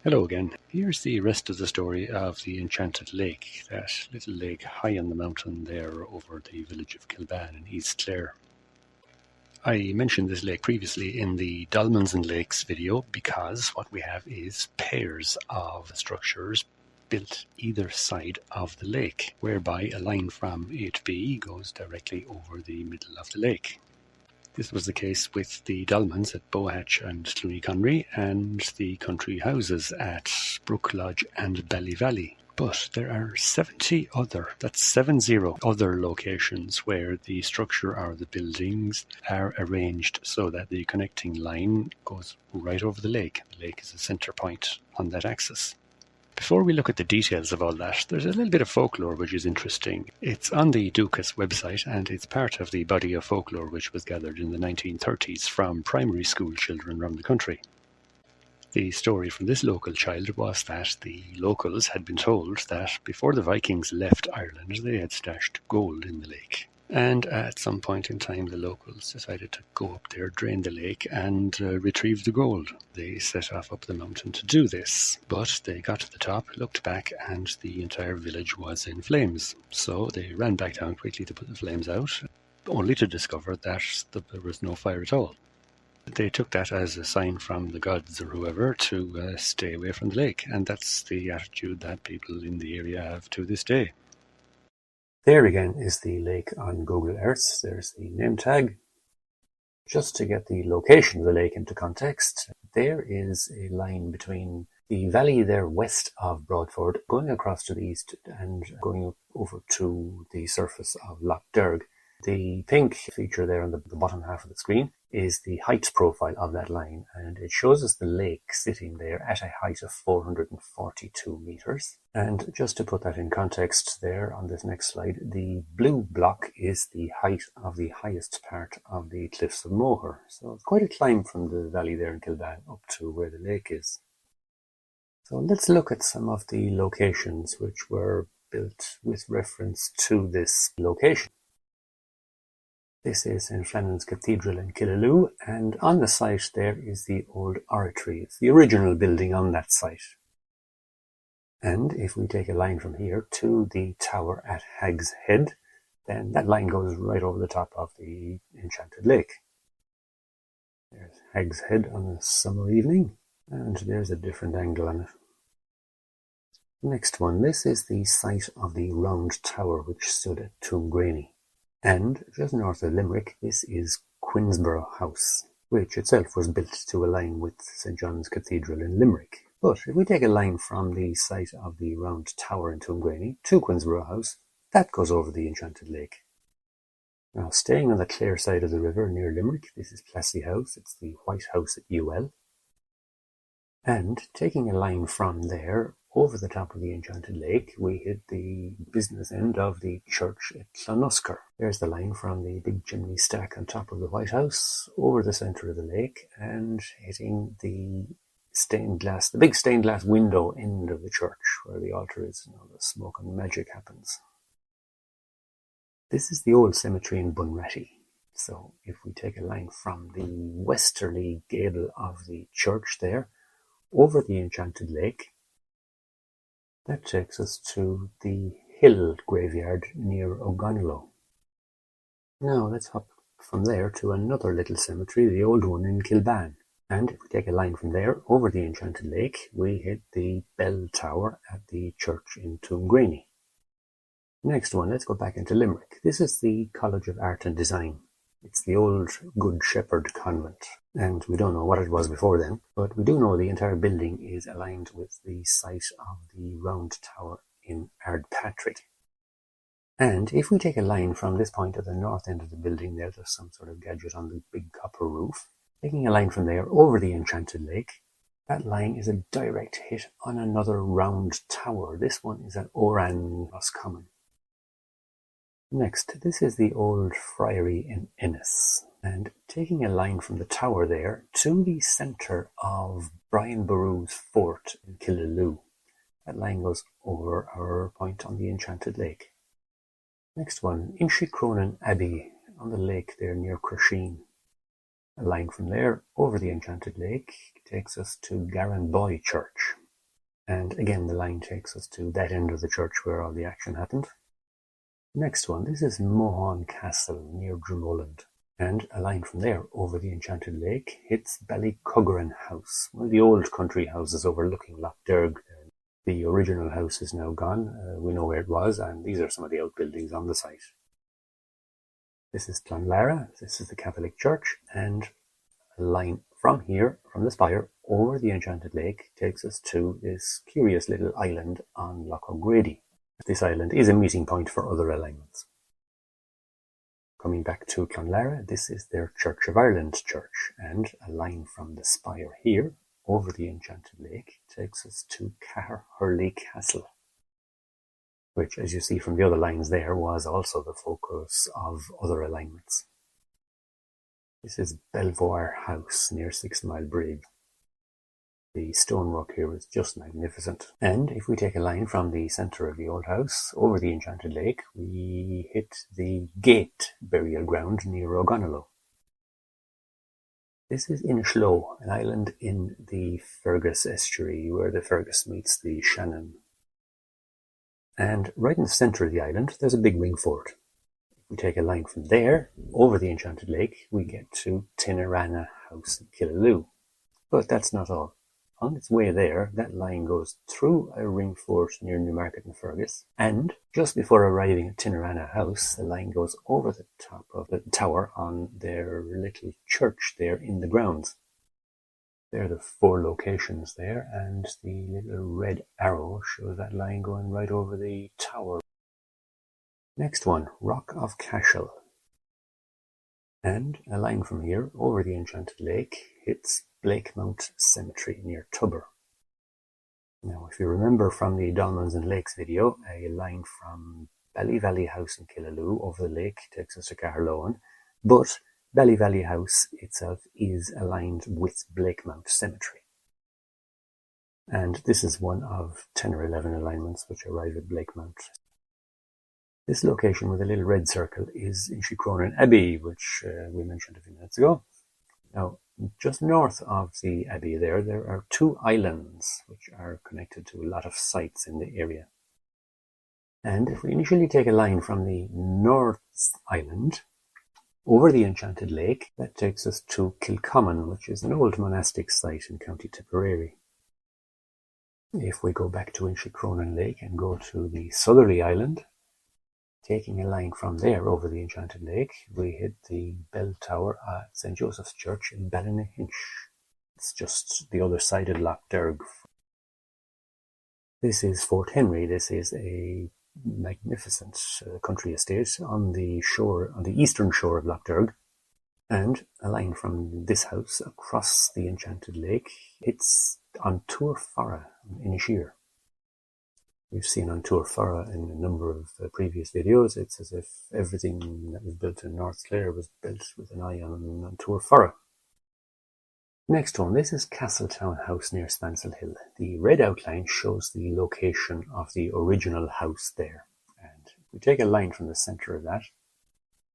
Hello again. Here's the rest of the story of the Enchanted Lake, that little lake high on the mountain there over the village of Kilban in East Clare. I mentioned this lake previously in the Dolmens and Lakes video because what we have is pairs of structures built either side of the lake, whereby a line from A to B goes directly over the middle of the lake. This was the case with the Dolmens at Bohatch and Clooney and the country houses at Brook Lodge and Ballyvalley. But there are 70 other, that's 70 other locations where the structure or the buildings are arranged so that the connecting line goes right over the lake. The lake is a centre point on that axis. Before we look at the details of all that, there's a little bit of folklore which is interesting. It's on the Dukas website and it's part of the body of folklore which was gathered in the 1930s from primary school children around the country. The story from this local child was that the locals had been told that before the Vikings left Ireland, they had stashed gold in the lake. And at some point in time, the locals decided to go up there, drain the lake, and retrieve the gold. They set off up the mountain to do this, but they got to the top, looked back, and the entire village was in flames. So they ran back down quickly to put the flames out, only to discover that there was no fire at all. They took that as a sign from the gods or whoever to stay away from the lake, and that's the attitude that people in the area have to this day. There again is the lake on Google Earth. There's the name tag. Just to get the location of the lake into context, there is a line between the valley there west of Broadford, going across to the east and going over to the surface of Lough Derg. The pink feature there on the bottom half of the screen is the height profile of that line, and it shows us the lake sitting there at a height of 442 meters. And just to put that in context there on this next slide, the blue block is the height of the highest part of the Cliffs of Moher. So it's quite a climb from the valley there in Kilban up to where the lake is. So let's look at some of the locations which were built with reference to this location. This is St. Flannan's Cathedral in Killaloe, and on the site there is the old oratory. It's the original building on that site. And if we take a line from here to the tower at Hag's Head, then that line goes right over the top of the Enchanted Lake. There's Hag's Head on a summer evening, and there's a different angle on it. Next one, this is the site of the round tower which stood at Toomgraney. And just north of Limerick, this is Quinsborough House, which itself was built to align with St. John's Cathedral in Limerick. But if we take a line from the site of the round tower in Toomgraney to Quinsborough House, that goes over the Enchanted Lake. Now, staying on the Clare side of the river near Limerick, this is Plessy House. It's the White House at UL. And taking a line from there over the top of the Enchanted Lake, we hit the business end of the church at Clonusker. There's the line from the big chimney stack on top of the White House over the centre of the lake and hitting the big stained glass window end of the church where the altar is, the smoke and magic happens. This is the old cemetery in Bunratty. So if we take a line from the westerly gable of the church there over the Enchanted Lake, that takes us to the hill graveyard near Ogonnelloe. Now let's hop from there to another little cemetery, the old one in Kilban. And if we take a line from there over the Enchanted Lake, we hit the bell tower at the church in Toomgraney. Next one, let's go back into Limerick. This is the College of Art and Design. It's the old Good Shepherd Convent, and we don't know what it was before then, but we do know the entire building is aligned with the site of the round tower in Ardpatrick. And if we take a line from this point at the north end of the building there's some sort of gadget on the big copper roof. Taking a line from there over the Enchanted Lake, that line is a direct hit on another round tower. This one is at Oran Roscommon. Next, this is the old friary in Ennis, and taking a line from the tower there to the centre of Brian Boru's fort in Killaloe. That line goes over our point on the Enchanted Lake. Next one, Inchicronan Abbey on the lake there near Crusheen. A line from there over the Enchanted Lake takes us to Garenboy Church. And again, the line takes us to that end of the church where all the action happened. Next one, this is Mohon Castle near Drumulland. And a line from there over the Enchanted Lake hits Ballycuggaran House, one of the old country houses overlooking Lough Derg. The original house is now gone. We know where it was, and these are some of the outbuildings on the site. This is Clonlara, this is the Catholic Church, and a line from here, from the spire, over the Enchanted Lake, takes us to this curious little island on Lough O'Grady. This island is a meeting point for other alignments. Coming back to Clonlara, this is their Church of Ireland church, and a line from the spire here, over the Enchanted Lake, takes us to Caherhurley Castle, which, as you see from the other lines there, was also the focus of other alignments. This is Belvoir House near 6 Mile Bridge. The stonework here is just magnificent. And if we take a line from the centre of the old house over the Enchanted Lake, we hit the Gate burial ground near Ogonnelloe. This is Inishloe, an island in the Fergus estuary where the Fergus meets the Shannon. And right in the centre of the island, there's a big ring fort. If we take a line from there, over the Enchanted Lake, we get to Tinarana House in Killaloe. But that's not all. On its way there, that line goes through a ring fort near Newmarket and Fergus, and just before arriving at Tinarana House, the line goes over the top of the tower on their little church there in the grounds. There are the 4 locations there, and the little red arrow shows that line going right over the tower. Next one, Rock of Cashel. And a line from here over the Enchanted Lake hits Blakemount Cemetery near Tubber. Now, if you remember from the Dolmens and Lakes video, a line from Ballyvalley House in Killaloe over the lake takes us to Caherloan, but Ballyvalley House itself is aligned with Blakemount Cemetery. And this is one of 10 or 11 alignments which arrive at Blakemount. This location with a little red circle is Inchicronan Abbey, which we mentioned a few minutes ago. Now, just north of the abbey there are 2 islands which are connected to a lot of sites in the area. And if we initially take a line from the North Island over the Enchanted Lake, that takes us to Kilcommon, which is an old monastic site in County Tipperary. If we go back to Inchicronan Lake and go to the Southerly Island, taking a line from there over the Enchanted Lake, we hit the bell tower at St. Joseph's Church in Ballynahinch. It's just the other side of Lough Derg. This is Fort Henry. This is a magnificent country estate on the eastern shore of Lough Derg. And a line from this house across the Enchanted Lake hits An Túr Fara in Inisheer. We've seen An Túr Fara in a number of previous videos. It's as if everything that was built in North Clare was built with an eye on An Túr Fara. Next one, this is Castletown House near Spansel Hill. The red outline shows the location of the original house there. And if we take a line from the centre of that,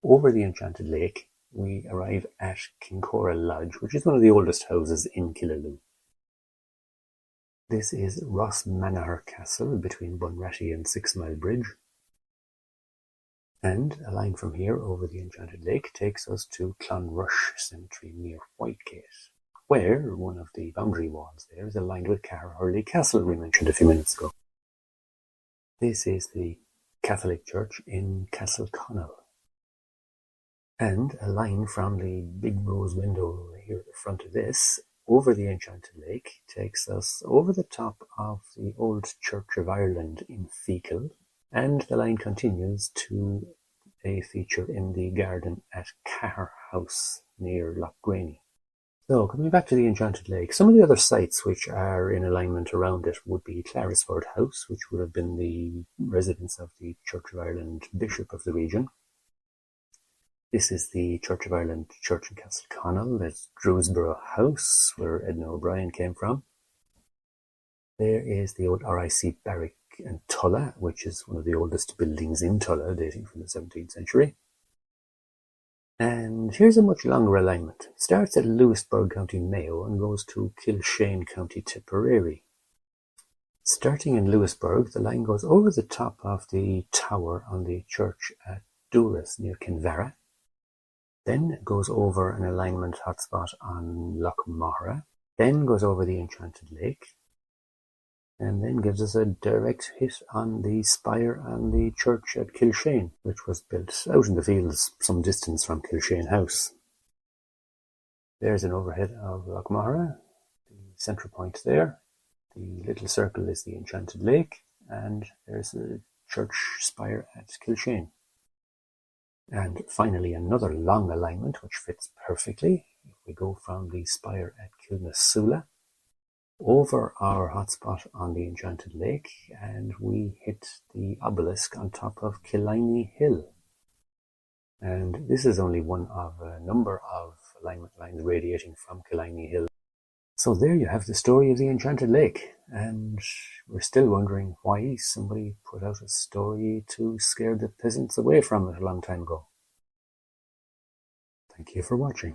over the Enchanted Lake, we arrive at Kincora Lodge, which is one of the oldest houses in Killaloe. This is Ross Manor Castle between Bunratty and 6 Mile Bridge. And a line from here over the Enchanted Lake takes us to Clonrush Cemetery near Whitegate, where one of the boundary walls there is aligned with Caherhurley Castle we mentioned a few minutes ago. This is the Catholic Church in Castleconnell. And a line from the big rose window here at the front of this over the Enchanted Lake takes us over the top of the old Church of Ireland in Feakle, and the line continues to a feature in the garden at Caher House near Lochgraney. So, coming back to the Enchanted Lake, some of the other sites which are in alignment around it would be Claresford House, which would have been the residence of the Church of Ireland Bishop of the region. This is the Church of Ireland Church in Castleconnell. There's Drewsborough House, where Edna O'Brien came from. There is the old RIC Barrack in Tulla, which is one of the oldest buildings in Tulla, dating from the 17th century. And here's a much longer alignment. It starts at Lewisburg, County Mayo, and goes to Kilshane, County Tipperary. Starting in Lewisburg, the line goes over the top of the tower on the church at Duras near Kinvara. Then it goes over an alignment hotspot on Loch Mahra. Then goes over the Enchanted Lake. And then gives us a direct hit on the spire on the church at Kilshane, which was built out in the fields some distance from Kilshane House. There's an overhead of Loch Mahra, the centre point there. The little circle is the Enchanted Lake, and there's the church spire at Kilshane. And finally, another long alignment which fits perfectly. If we go from the spire at Kilnasula over our hotspot on the Enchanted Lake, and we hit the obelisk on top of Killiney Hill. And this is only one of a number of alignment lines radiating from Killiney Hill. So there you have the story of the Enchanted Lake, and we're still wondering why somebody put out a story to scare the peasants away from it a long time ago. Thank you for watching.